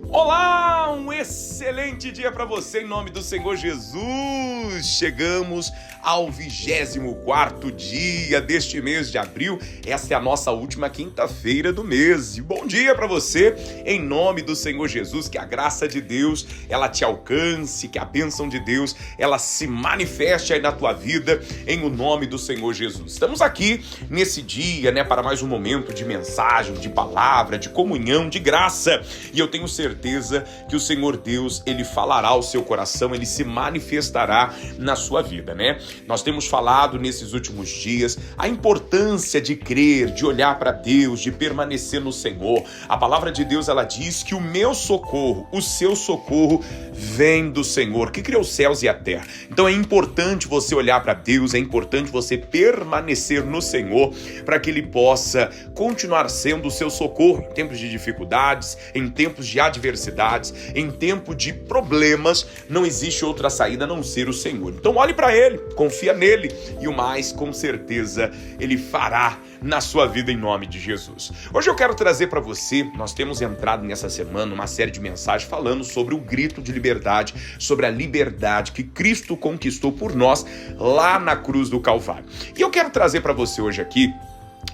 Olá, um excelente dia para você em nome do Senhor Jesus. Chegamos ao 24º dia deste mês de abril. Essa é a nossa última quinta-feira do mês. E bom dia para você em nome do Senhor Jesus. Que a graça de Deus, ela te alcance, que a bênção de Deus, ela se manifeste aí na tua vida em o nome do Senhor Jesus. Estamos aqui nesse dia, para mais um momento de mensagem, de palavra, de comunhão, de graça. E eu tenho certeza que o Senhor Deus, ele falará ao seu coração, ele se manifestará na sua vida, Nós temos falado nesses últimos dias a importância de crer, de olhar para Deus, de permanecer no Senhor. A palavra de Deus, ela diz que o meu socorro, o seu socorro vem do Senhor, que criou os céus e a terra. Então é importante você olhar para Deus, é importante você permanecer no Senhor, para que ele possa continuar sendo o seu socorro em tempos de dificuldades, em tempos de adversidades, em tempo de problemas. Não existe outra saída a não ser o Senhor. Então olhe para ele, confia nele e o mais, com certeza, ele fará na sua vida em nome de Jesus. Hoje eu quero trazer para você, nós temos entrado nessa semana uma série de mensagens falando sobre o grito de liberdade, sobre a liberdade que Cristo conquistou por nós lá na cruz do Calvário. E eu quero trazer para você hoje aqui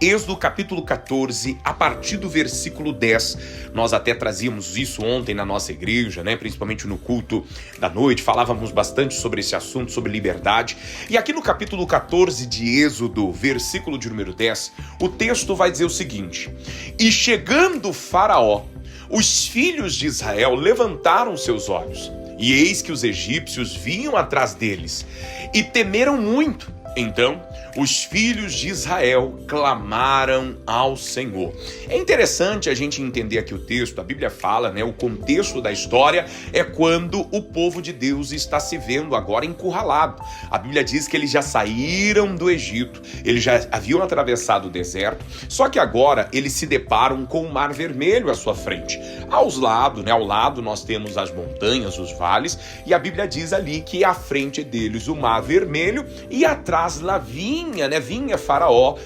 Êxodo capítulo 14, a partir do versículo 10, nós até trazíamos isso ontem na nossa igreja, principalmente no culto da noite, falávamos bastante sobre esse assunto, sobre liberdade. E aqui no capítulo 14 de Êxodo, versículo de número 10, o texto vai dizer o seguinte: E chegando Faraó, os filhos de Israel levantaram seus olhos, e eis que os egípcios vinham atrás deles, e temeram muito. Então, os filhos de Israel clamaram ao Senhor. É interessante a gente entender aqui o texto, a Bíblia fala, o contexto da história é quando o povo de Deus está se vendo agora encurralado. A Bíblia diz que eles já saíram do Egito, eles já haviam atravessado o deserto, só que agora eles se deparam com o Mar Vermelho à sua frente. Ao lado nós temos as montanhas, os vales, e a Bíblia diz ali que à frente deles o Mar Vermelho e atrás lá vinha Faraó,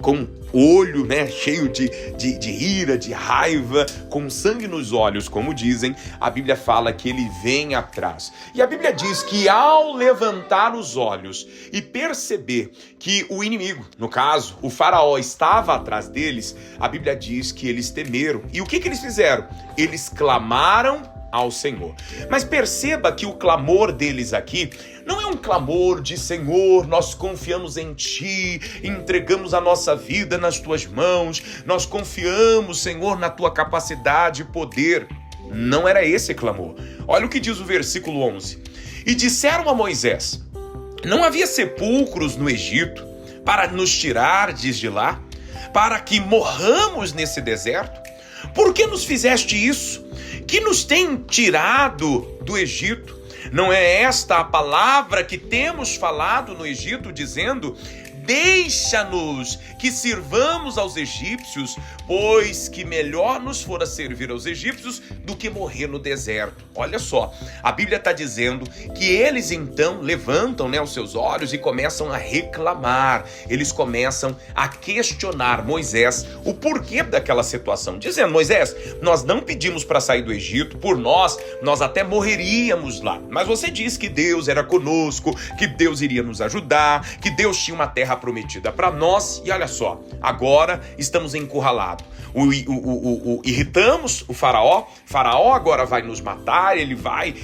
com olho, cheio de ira, de raiva, com sangue nos olhos, como dizem. A Bíblia fala que ele vem atrás. E a Bíblia diz que ao levantar os olhos e perceber que o inimigo, no caso, o Faraó, estava atrás deles, a Bíblia diz que eles temeram. E o que eles fizeram? Eles clamaram ao Senhor. Mas perceba que o clamor deles aqui não é um clamor de Senhor, nós confiamos em Ti, entregamos a nossa vida nas Tuas mãos, nós confiamos, Senhor, na Tua capacidade e poder. Não era esse clamor. Olha o que diz o versículo 11. E disseram a Moisés: não havia sepulcros no Egito para nos tirardes de lá, para que morramos nesse deserto? Por que nos fizeste isso? Que nos tem tirado do Egito? Não é esta a palavra que temos falado no Egito, dizendo: deixa-nos que sirvamos aos egípcios, pois que melhor nos fora servir aos egípcios do que morrer no deserto. Olha só, a Bíblia está dizendo que eles então levantam os seus olhos e começam a reclamar, eles começam a questionar Moisés o porquê daquela situação, dizendo: Moisés, nós não pedimos para sair do Egito, por nós até morreríamos lá, mas você disse que Deus era conosco, que Deus iria nos ajudar, que Deus tinha uma terra prometida para nós, e olha só, agora estamos encurralados. Irritamos o Faraó agora vai nos matar, ele vai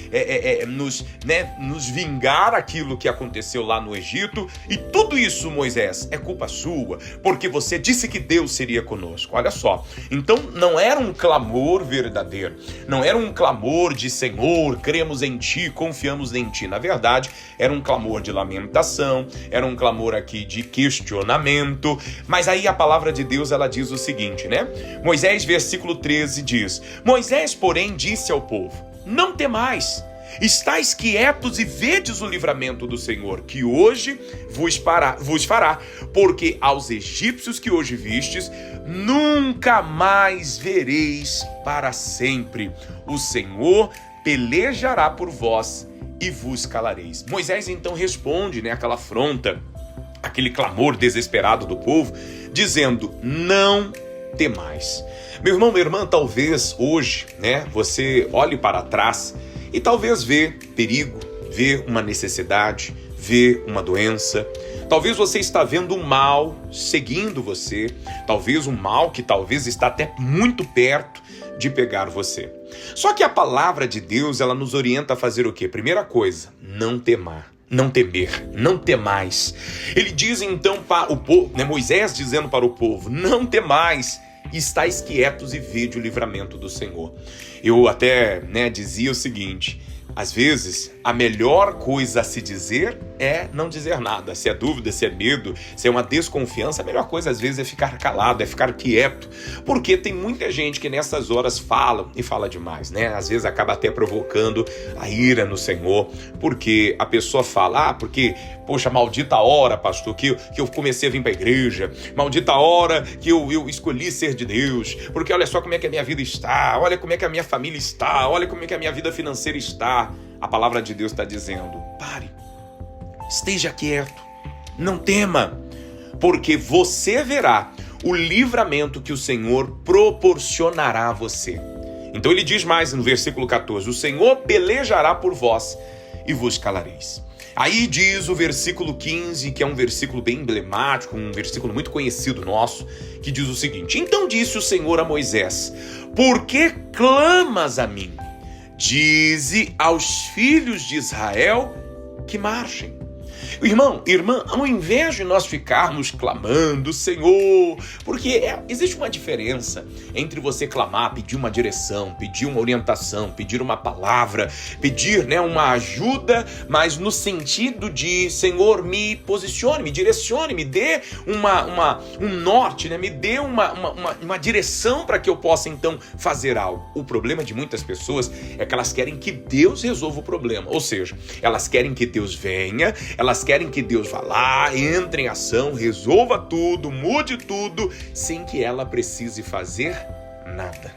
nos vingar aquilo que aconteceu lá no Egito, e tudo isso, Moisés, é culpa sua, porque você disse que Deus seria conosco. Olha só, então não era um clamor verdadeiro, não era um clamor de Senhor, cremos em Ti, confiamos em Ti. Na verdade, era um clamor de lamentação, era um clamor aqui de questionamento. Mas aí a palavra de Deus, ela diz o seguinte, Moisés, versículo 13 diz: Moisés, porém, disse ao povo: não temais, estais quietos e vedes o livramento do Senhor, que hoje vos fará, porque aos egípcios que hoje vistes, nunca mais vereis para sempre. O Senhor pelejará por vós e vos calareis. Moisés então responde, aquela afronta, aquele clamor desesperado do povo, dizendo: não temais. Meu irmão, minha irmã, talvez hoje, você olhe para trás e talvez vê perigo, vê uma necessidade, vê uma doença. Talvez você está vendo um mal seguindo você, talvez um mal que talvez está até muito perto de pegar você. Só que a palavra de Deus, ela nos orienta a fazer o quê? Primeira coisa, não temar. Não temer, não temais. Ele diz então para o povo, Moisés dizendo para o povo, não temais, estais quietos e vede o livramento do Senhor. Eu até dizia o seguinte, às vezes a melhor coisa a se dizer é não dizer nada. Se é dúvida, se é medo, se é uma desconfiança, a melhor coisa às vezes é ficar calado, é ficar quieto. Porque tem muita gente que nessas horas fala e fala demais, Às vezes acaba até provocando a ira no Senhor, porque a pessoa fala, porque, poxa, maldita hora, pastor, que eu comecei a vir para a igreja, maldita hora que eu escolhi ser de Deus, porque olha só como é que a minha vida está, olha como é que a minha família está, olha como é que a minha vida financeira está. A palavra de Deus está dizendo, pare, esteja quieto, não tema, porque você verá o livramento que o Senhor proporcionará a você. Então ele diz mais no versículo 14, o Senhor pelejará por vós e vos calareis. Aí diz o versículo 15, que é um versículo bem emblemático, um versículo muito conhecido nosso, que diz o seguinte, então disse o Senhor a Moisés, por que clamas a mim? Dize aos filhos de Israel que marchem. Irmão, irmã, ao invés de nós ficarmos clamando, Senhor, porque existe uma diferença entre você clamar, pedir uma direção, pedir uma orientação, pedir uma palavra, pedir uma ajuda, mas no sentido de, Senhor, me posicione, me direcione, me dê um norte, me dê uma direção para que eu possa então fazer algo. O problema de muitas pessoas é que elas querem que Deus resolva o problema, ou seja, elas querem que Deus venha, elas querem que Deus vá lá, entre em ação, resolva tudo, mude tudo, sem que ela precise fazer nada.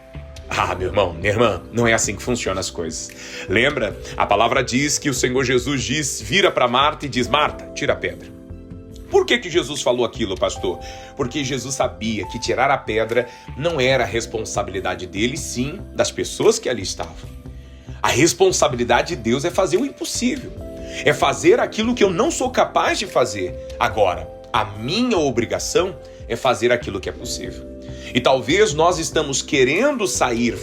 Meu irmão, minha irmã, não é assim que funcionam as coisas. Lembra? A palavra diz que o Senhor Jesus vira para Marta e diz, Marta, tira a pedra. Por que Jesus falou aquilo, pastor? Porque Jesus sabia que tirar a pedra não era a responsabilidade dele, sim das pessoas que ali estavam. A responsabilidade de Deus é fazer o impossível. É fazer aquilo que eu não sou capaz de fazer. Agora, a minha obrigação é fazer aquilo que é possível. E talvez nós estamos querendo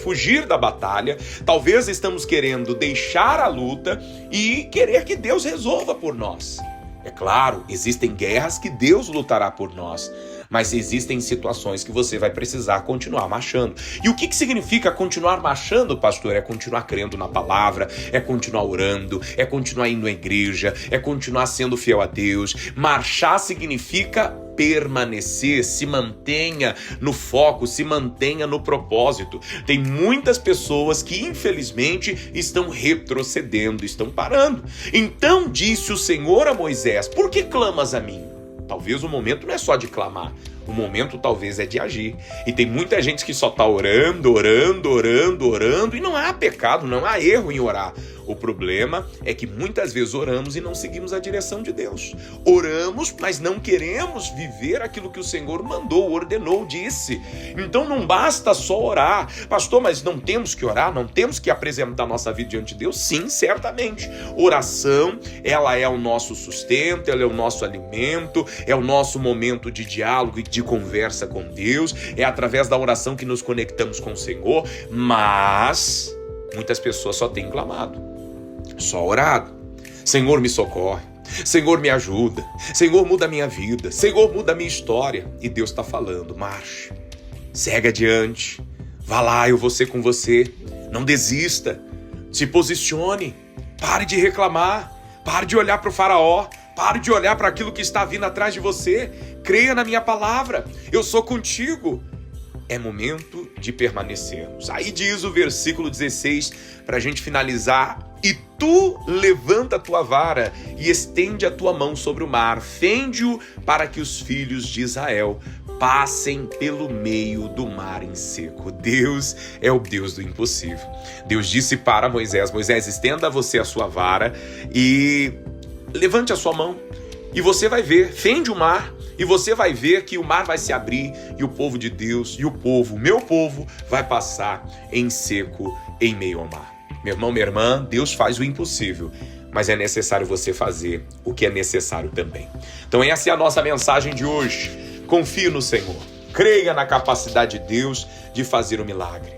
fugir da batalha, talvez estamos querendo deixar a luta e querer que Deus resolva por nós. É claro, existem guerras que Deus lutará por nós, mas existem situações que você vai precisar continuar marchando. E o que significa continuar marchando, pastor? É continuar crendo na palavra, é continuar orando, é continuar indo à igreja, é continuar sendo fiel a Deus. Marchar significa permanecer, se mantenha no foco, se mantenha no propósito. Tem muitas pessoas que infelizmente estão retrocedendo, estão parando. Então disse o Senhor a Moisés, por que clamas a mim? Talvez o momento não é só de clamar, o momento talvez é de agir. E tem muita gente que só está orando, e não há pecado, não há erro em orar. O problema é que muitas vezes oramos e não seguimos a direção de Deus. Oramos, mas não queremos viver aquilo que o Senhor mandou, ordenou, disse. Então não basta só orar. Pastor, mas não temos que orar? Não temos que apresentar nossa vida diante de Deus? Sim, certamente. Oração, ela é o nosso sustento, ela é o nosso alimento, é o nosso momento de diálogo e de conversa com Deus. É através da oração que nos conectamos com o Senhor, mas muitas pessoas só têm clamado. Só orado. Senhor, me socorre. Senhor, me ajuda. Senhor, muda a minha vida. Senhor, muda a minha história. E Deus está falando, marche. Segue adiante. Vá lá, eu vou ser com você. Não desista. Se posicione. Pare de reclamar. Pare de olhar para o faraó. Pare de olhar para aquilo que está vindo atrás de você. Creia na minha palavra. Eu sou contigo. É momento de permanecermos. Aí diz o versículo 16, para a gente finalizar. E tu levanta a tua vara e estende a tua mão sobre o mar. Fende-o para que os filhos de Israel passem pelo meio do mar em seco. Deus é o Deus do impossível. Deus disse para Moisés, Moisés, estenda você a sua vara e levante a sua mão. E você vai ver, fende o mar E você vai ver que o mar vai se abrir e o povo de Deus e o povo, meu povo, vai passar em seco em meio ao mar. Meu irmão, minha irmã, Deus faz o impossível, mas é necessário você fazer o que é necessário também. Então essa é a nossa mensagem de hoje. Confie no Senhor. Creia na capacidade de Deus de fazer o milagre.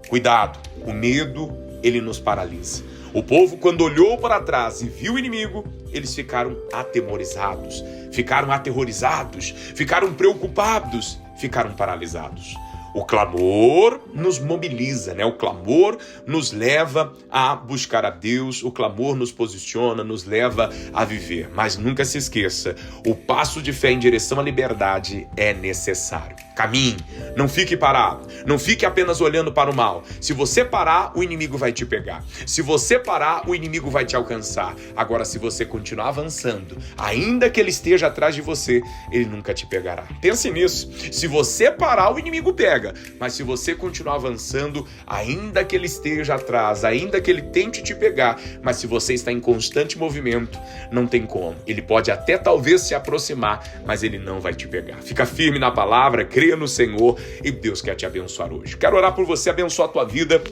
Cuidado, o medo, ele nos paralisa. O povo, quando olhou para trás e viu o inimigo, eles ficaram atemorizados, ficaram aterrorizados, ficaram preocupados, ficaram paralisados. O clamor nos mobiliza, né? O clamor nos leva a buscar a Deus, o clamor nos posiciona, nos leva a viver. Mas nunca se esqueça, o passo de fé em direção à liberdade é necessário. Caminhe, não fique parado, não fique apenas olhando para o mal. Se você parar, o inimigo vai te pegar. Se você parar, o inimigo vai te alcançar. Agora, se você continuar avançando, ainda que ele esteja atrás de você, ele nunca te pegará. Pense nisso. Se você parar, o inimigo pega. Mas se você continuar avançando, ainda que ele esteja atrás, ainda que ele tente te pegar, mas se você está em constante movimento, não tem como. Ele pode até talvez se aproximar, mas ele não vai te pegar. Fica firme na palavra, creia no Senhor e Deus quer te abençoar hoje. Quero orar por você, abençoar a tua vida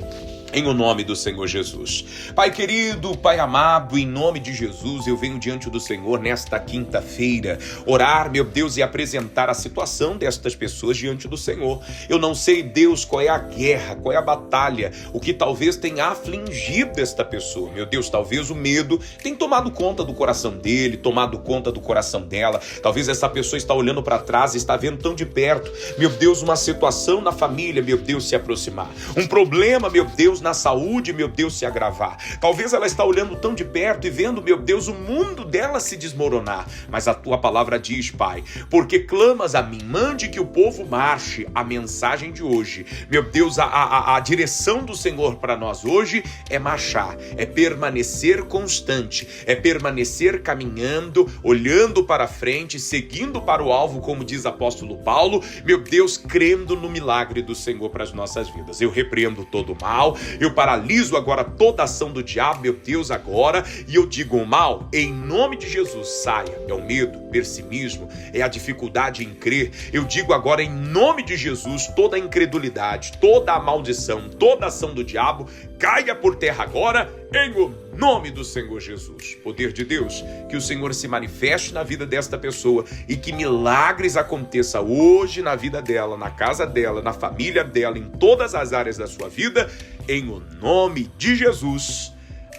em o nome do Senhor Jesus. Pai querido, Pai amado, em nome de Jesus, eu venho diante do Senhor nesta quinta-feira, orar, meu Deus, e apresentar a situação destas pessoas diante do Senhor. Eu não sei, Deus, qual é a guerra, qual é a batalha, o que talvez tenha afligido esta pessoa. Meu Deus, talvez o medo tenha tomado conta do coração dele, tomado conta do coração dela. Talvez essa pessoa está olhando para trás e está vendo tão de perto, meu Deus, uma situação na família, meu Deus, se aproximar. Um problema, meu Deus, na saúde, meu Deus, se agravar. Talvez ela está olhando tão de perto e vendo, meu Deus, o mundo dela se desmoronar. Mas a tua palavra diz, Pai, porque clamas a mim, mande que o povo marche. A mensagem de hoje, meu Deus, a direção do Senhor para nós hoje é marchar, é permanecer constante, é permanecer caminhando, olhando para frente, seguindo para o alvo, como diz o apóstolo Paulo, meu Deus, crendo no milagre do Senhor para as nossas vidas. Eu repreendo todo o mal, eu paraliso agora toda ação do diabo, meu Deus, agora, e eu digo o mal, em nome de Jesus, saia. É o medo, pessimismo, é a dificuldade em crer. Eu digo agora, em nome de Jesus, toda a incredulidade, toda a maldição, toda a ação do diabo, caia por terra agora, em o nome do Senhor Jesus. Poder de Deus, que o Senhor se manifeste na vida desta pessoa e que milagres aconteçam hoje na vida dela, na casa dela, na família dela, em todas as áreas da sua vida, em o nome de Jesus.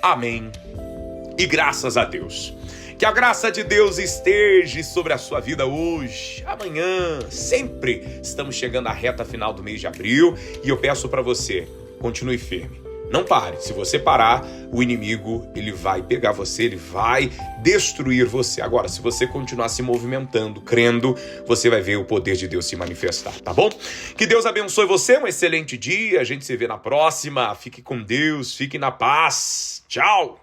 Amém. E graças a Deus. Que a graça de Deus esteja sobre a sua vida hoje, amanhã, sempre. Estamos chegando à reta final do mês de abril e eu peço para você, continue firme. Não pare. Se você parar, o inimigo, ele vai pegar você, ele vai destruir você. Agora, se você continuar se movimentando, crendo, você vai ver o poder de Deus se manifestar, tá bom? Que Deus abençoe você, um excelente dia. A gente se vê na próxima. Fique com Deus, fique na paz. Tchau!